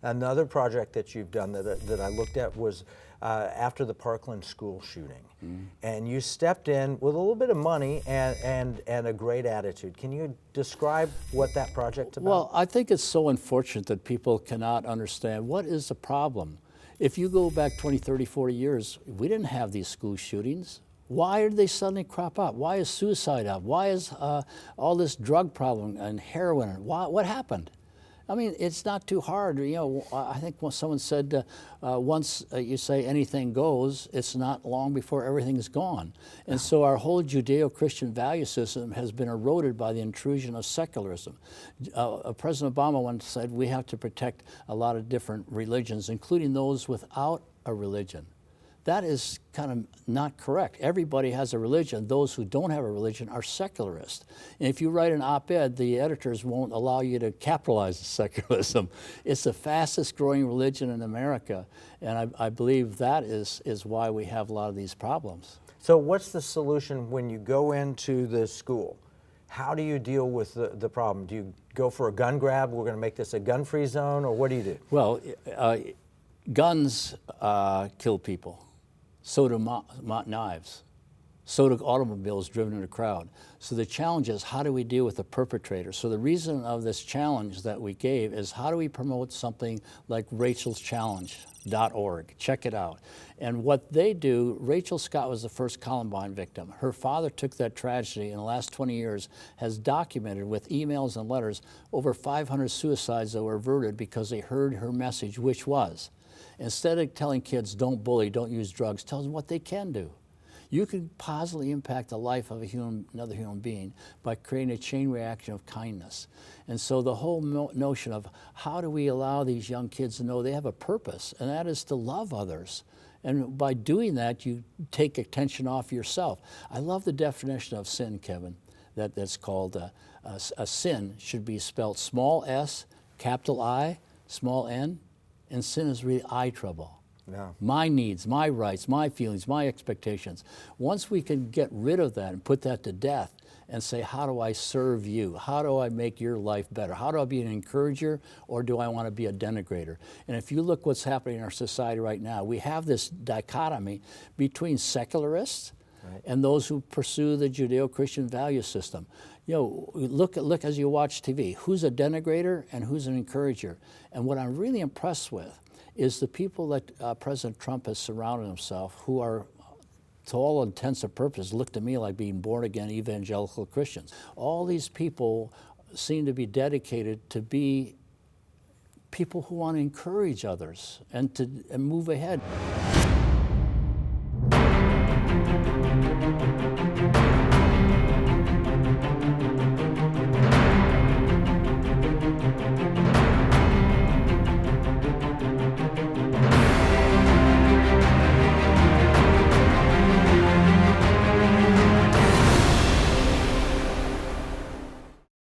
Another project that you've done that I looked at was after the Parkland school shooting. And you stepped in with a little bit of money and a great attitude. Can you describe what that project's about? Well, I think it's so unfortunate that people cannot understand what is the problem. If you go back 20, 30, 40 years, we didn't have these school shootings. Why did they suddenly crop up? Why is suicide up? Why is all this drug problem and heroin? What happened? I mean, it's not too hard. You know, I think someone said once you say anything goes, it's not long before everything is gone. And so our whole Judeo-Christian value system has been eroded by the intrusion of secularism. President Obama once said we have to protect a lot of different religions, including those without a religion. That is kind of not correct. Everybody has a religion. Those who don't have a religion are secularists. And if you write an op-ed, the editors won't allow you to capitalize secularism. It's the fastest growing religion in America, and I believe that is why we have a lot of these problems. So what's the solution when you go into the school? How do you deal with the problem? Do you go for a gun grab? We're going to make this a gun-free zone, or what do you do? Well, guns kill people. So do knives. So do automobiles driven in a crowd. So the challenge is, how do we deal with the perpetrator? So the reason of this challenge that we gave is, how do we promote something like rachelschallenge.org? Check it out. And what they do, Rachel Scott was the first Columbine victim. Her father took that tragedy in the last 20 years, has documented with emails and letters over 500 suicides that were averted because they heard her message, which was, instead of telling kids, don't bully, don't use drugs, tell them what they can do. You can positively impact the life of another human being by creating a chain reaction of kindness. And so the whole notion of how do we allow these young kids to know they have a purpose, and that is to love others. And by doing that, you take attention off yourself. I love the definition of sin, Kevin, that's called a sin should be spelled small s, capital I, small n, and sin is really eye trouble. Yeah. My needs, my rights, my feelings, my expectations. Once we can get rid of that and put that to death and say, how do I serve you? How do I make your life better? How do I be an encourager, or do I want to be a denigrator? And if you look what's happening in our society right now, we have this dichotomy between secularists and those who pursue the Judeo-Christian value system. You know, look as you watch TV, who's a denigrator and who's an encourager. And what I'm really impressed with is the people that President Trump has surrounded himself, who are, to all intents and purposes, look to me like being born-again evangelical Christians. All these people seem to be dedicated to be people who want to encourage others and to move ahead.